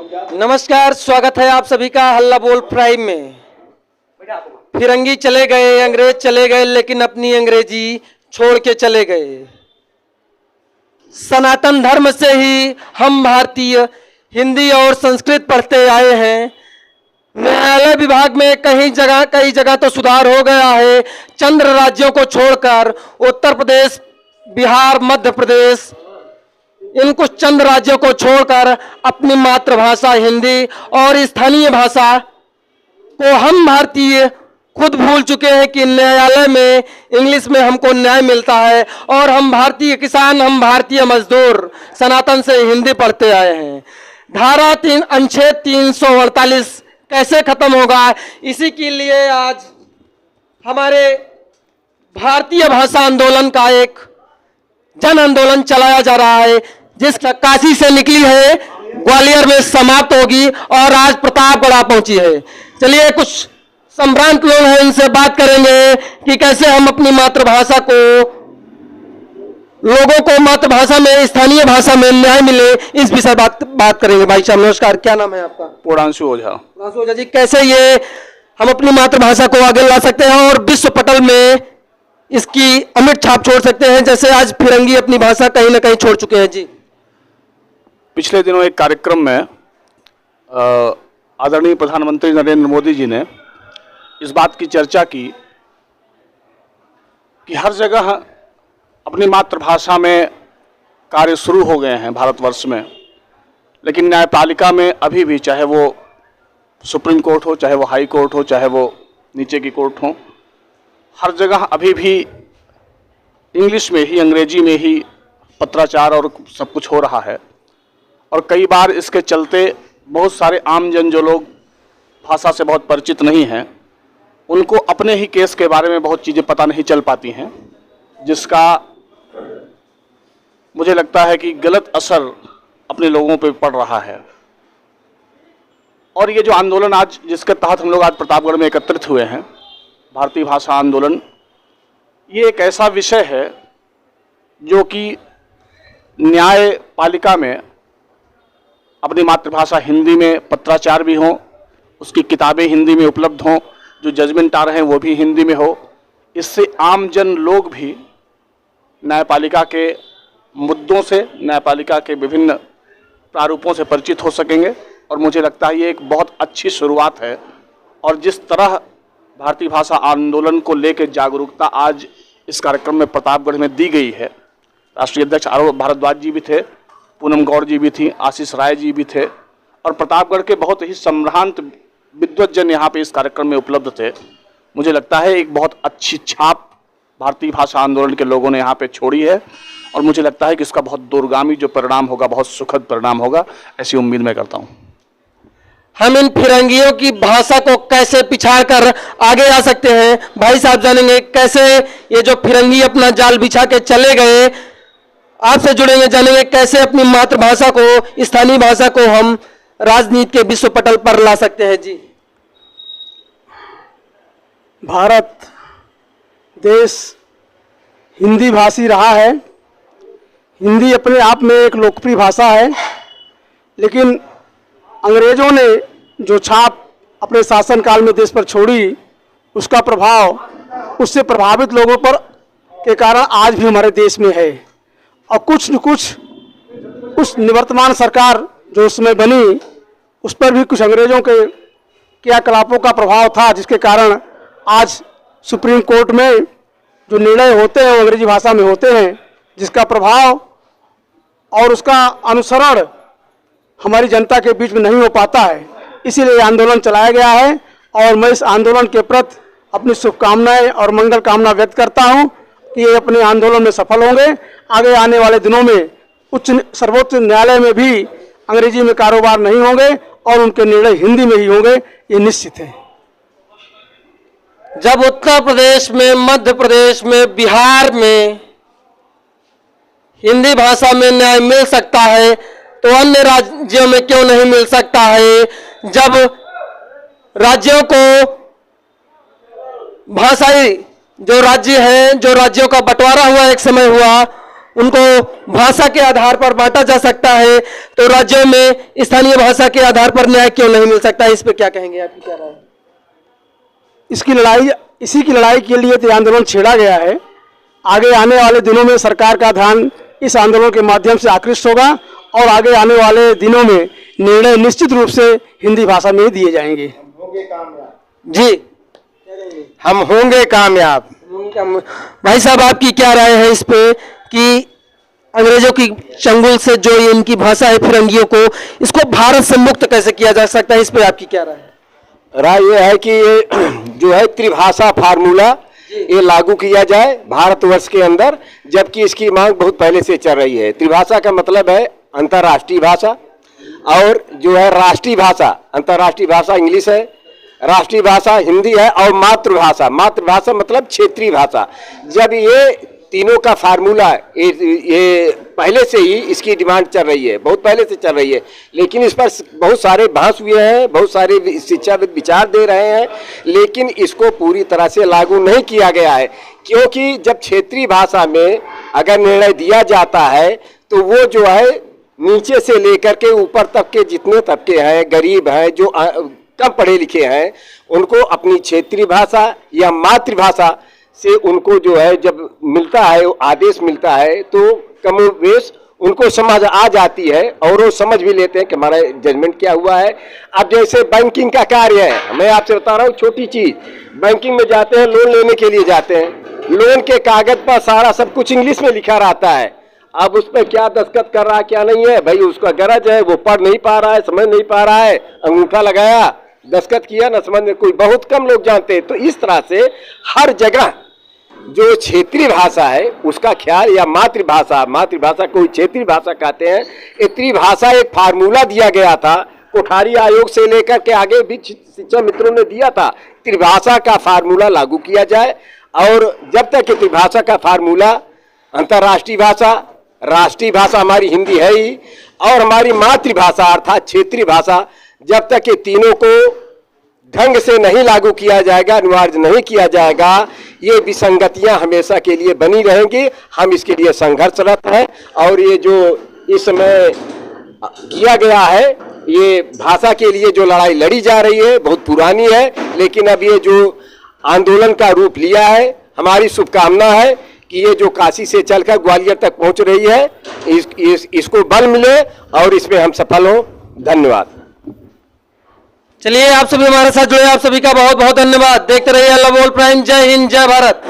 नमस्कार, स्वागत है आप सभी का हल्ला बोल प्राइम में। फिरंगी चले गए, अंग्रेज चले गए, लेकिन अपनी अंग्रेजी छोड़ के चले गए। सनातन धर्म से ही हम भारतीय हिंदी और संस्कृत पढ़ते आए हैं। न्यायालय विभाग में कई जगह तो सुधार हो गया है। चंद्र राज्यों को छोड़कर उत्तर प्रदेश, बिहार, मध्य प्रदेश, इन कुछ चंद राज्यों को छोड़कर अपनी मातृभाषा हिंदी और स्थानीय भाषा को हम भारतीय खुद भूल चुके हैं कि न्यायालय में इंग्लिश में हमको न्याय मिलता है। और हम भारतीय किसान, हम भारतीय मजदूर सनातन से हिंदी पढ़ते आए हैं। धारा 3 अनुच्छेद 348 कैसे खत्म होगा, इसी के लिए आज हमारे भारतीय भाषा आंदोलन का एक जन आंदोलन चलाया जा रहा है, जिस काशी से निकली है ग्वालियर में समाप्त होगी और आज प्रतापगढ़ पहुंची है। चलिए कुछ संभ्रांत लोग हैं, इनसे बात करेंगे कि कैसे हम अपनी मातृभाषा को, लोगों को मातृभाषा में, स्थानीय भाषा में न्याय मिले, इस विषय बात करेंगे। भाई साहब नमस्कार, क्या नाम है आपका? पूर्णांशु ओझा। पूर्णांशु ओझा जी, कैसे ये हम अपनी मातृभाषा को आगे ला सकते हैं और विश्व पटल में इसकी अमिट छाप छोड़ सकते हैं, जैसे आज फिरंगी अपनी भाषा कहीं ना कहीं छोड़ चुके हैं? जी, पिछले दिनों एक कार्यक्रम में आदरणीय प्रधानमंत्री नरेंद्र मोदी जी ने इस बात की चर्चा की कि हर जगह अपनी मातृभाषा में कार्य शुरू हो गए हैं भारतवर्ष में, लेकिन न्यायपालिका में अभी भी, चाहे वो सुप्रीम कोर्ट हो, चाहे वो हाई कोर्ट हो, चाहे वो नीचे की कोर्ट हो, हर जगह अभी भी इंग्लिश में ही, अंग्रेजी में ही पत्राचार और सब कुछ हो रहा है। और कई बार इसके चलते बहुत सारे आमजन जो लोग भाषा से बहुत परिचित नहीं हैं, उनको अपने ही केस के बारे में बहुत चीज़ें पता नहीं चल पाती हैं, जिसका मुझे लगता है कि गलत असर अपने लोगों पे पड़ रहा है। और ये जो आंदोलन आज, जिसके तहत हम लोग आज प्रतापगढ़ में एकत्रित हुए हैं, भारतीय भाषा आंदोलन, ये एक ऐसा विषय है जो कि न्यायपालिका में अपनी मातृभाषा हिंदी में पत्राचार भी हो, उसकी किताबें हिंदी में उपलब्ध हों, जो जजमेंट आ रहे हैं वो भी हिंदी में हो। इससे आमजन लोग भी न्यायपालिका के मुद्दों से, न्यायपालिका के विभिन्न प्रारूपों से परिचित हो सकेंगे। और मुझे लगता है ये एक बहुत अच्छी शुरुआत है। और जिस तरह भारतीय भाषा आंदोलन को लेकर जागरूकता आज इस कार्यक्रम में प्रतापगढ़ में दी गई है, राष्ट्रीय अध्यक्ष आर भारद्वाज जी भी थे, पूनम गौर जी भी थी, आशीष राय जी भी थे, और प्रतापगढ़ के बहुत ही संभ्रांत विद्वज्जन यहाँ पे इस कार्यक्रम में उपलब्ध थे। मुझे लगता है एक बहुत अच्छी छाप भारतीय भाषा आंदोलन के लोगों ने यहाँ पे छोड़ी है। और मुझे लगता है कि इसका बहुत दूरगामी जो परिणाम होगा, बहुत सुखद परिणाम होगा, ऐसी उम्मीद मैं करता हूँ। हम इन फिरंगियों की भाषा को कैसे पिछाड़ कर आगे आ सकते हैं, भाई साहब जानेंगे। कैसे ये जो फिरंगी अपना जाल बिछा के चले गए, आपसे जुड़ेंगे, जानेंगे कैसे अपनी मातृभाषा को, स्थानीय भाषा को हम राजनीति के विश्व पटल पर ला सकते हैं। जी, भारत देश हिंदी भाषी रहा है। हिंदी अपने आप में एक लोकप्रिय भाषा है, लेकिन अंग्रेजों ने जो छाप अपने शासनकाल में देश पर छोड़ी, उसका प्रभाव उससे प्रभावित लोगों पर के कारण आज भी हमारे देश में है। और कुछ न कुछ उस निवर्तमान सरकार जो उसमें बनी, उस पर भी कुछ अंग्रेजों के क्रियाकलापों का प्रभाव था, जिसके कारण आज सुप्रीम कोर्ट में जो निर्णय होते हैं वो अंग्रेजी भाषा में होते हैं, जिसका प्रभाव और उसका अनुसरण हमारी जनता के बीच में नहीं हो पाता है। इसीलिए आंदोलन चलाया गया है और मैं इस आंदोलन के प्रति अपनी शुभकामनाएं और मंगल कामना व्यक्त करता हूं कि ये अपने आंदोलन में सफल होंगे। आगे आने वाले दिनों में सर्वोच्च न्यायालय में भी अंग्रेजी में कारोबार नहीं होंगे और उनके निर्णय हिंदी में ही होंगे, ये निश्चित है। जब उत्तर प्रदेश में, मध्य प्रदेश में, बिहार में हिंदी भाषा में न्याय मिल सकता है, तो अन्य राज्यों में क्यों नहीं मिल सकता है? जब राज्यों को भाषाई जो राज्य हैं, जो राज्यों का बंटवारा हुआ, एक समय हुआ, उनको भाषा के आधार पर बांटा जा सकता है, तो राज्यों में स्थानीय भाषा के आधार पर न्याय क्यों नहीं मिल सकता? इस पे क्या कहेंगे, आपकी क्या राय है? इसी की लड़ाई के लिए तो आंदोलन छेड़ा गया है। आगे आने वाले दिनों में सरकार का ध्यान इस आंदोलन के माध्यम से आकृष्ट होगा और आगे आने वाले दिनों में निर्णय निश्चित रूप से हिंदी भाषा में ही दिए जाएंगे। जी, हम होंगे कामयाब। भाई साहब, आपकी क्या राय है इस पे कि अंग्रेजों की चंगुल से जो ये इनकी भाषा है फिरंगियों को, इसको भारत से मुक्त कैसे किया जा सकता है? इस पे आपकी क्या राय है? राय ये है कि ये जो है त्रिभाषा फार्मूला ये लागू किया जाए भारतवर्ष के अंदर, जबकि इसकी मांग बहुत पहले से चल रही है। त्रिभाषा का मतलब है अंतर्राष्ट्रीय भाषा, और जो है राष्ट्रीय भाषा, अंतर्राष्ट्रीय भाषा इंग्लिश है, राष्ट्रीय भाषा हिंदी है, और मातृभाषा, मातृभाषा मतलब क्षेत्रीय भाषा। जब ये तीनों का फार्मूला ये पहले से ही इसकी डिमांड चल रही है, बहुत पहले से चल रही है, लेकिन इस पर बहुत सारे बहस हुए हैं, बहुत सारे शिक्षाविद विचार दे रहे हैं, लेकिन इसको पूरी तरह से लागू नहीं किया गया है। क्योंकि जब क्षेत्रीय भाषा में अगर निर्णय दिया जाता है तो वो जो है नीचे से लेकर के ऊपर तक के जितने तबके हैं, गरीब हैं, जो कम पढ़े लिखे हैं, उनको अपनी क्षेत्रीय भाषा या मातृभाषा से उनको जो है जब मिलता है, आदेश मिलता है, तो कमोवेश उनको समझ आ जाती है और वो समझ भी लेते हैं कि हमारा जजमेंट क्या हुआ है। अब जैसे बैंकिंग का कार्य है, मैं आपसे बता रहा हूँ छोटी चीज, बैंकिंग में जाते हैं, लोन लेने के लिए जाते हैं, लोन के कागज पर सारा सब कुछ इंग्लिश में लिखा रहता है। अब उस पर क्या दस्तखत कर रहा है क्या नहीं है, भाई उसका गरज है, वो पढ़ नहीं पा रहा है, समझ नहीं पा रहा है, अंगूठा लगाया, दस्तखत किया, ना समझ में, कोई बहुत कम लोग जानते हैं। तो इस तरह से हर जगह जो क्षेत्रीय भाषा है उसका ख्याल, या मातृभाषा, मातृभाषा को क्षेत्रीय भाषा कहते हैं, ये त्रिभाषा एक फार्मूला दिया गया था, कोठारी आयोग से लेकर के आगे भी शिक्षा मित्रों ने दिया था, त्रिभाषा का फार्मूला लागू किया जाए। और जब तक त्रिभाषा का फार्मूला, अंतर्राष्ट्रीय भाषा, राष्ट्रीय भाषा हमारी हिंदी है ही, और हमारी मातृभाषा अर्थात क्षेत्रीय भाषा, जब तक ये तीनों को ढंग से नहीं लागू किया जाएगा, अनिवार्य नहीं किया जाएगा, ये विसंगतियां हमेशा के लिए बनी रहेंगी। हम इसके लिए संघर्षरत हैं, और ये जो इस समय किया गया है, ये भाषा के लिए जो लड़ाई लड़ी जा रही है बहुत पुरानी है, लेकिन अब ये जो आंदोलन का रूप लिया है, हमारी शुभकामना है कि ये जो काशी से चलकर ग्वालियर तक पहुंच रही है, इसको बल मिले और इसमें हम सफल हों। धन्यवाद। चलिए, आप सभी हमारे साथ जुड़े, आप सभी का बहुत बहुत धन्यवाद। देखते रहिए अल्लाह बोल प्राइम। जय हिंद, जय भारत।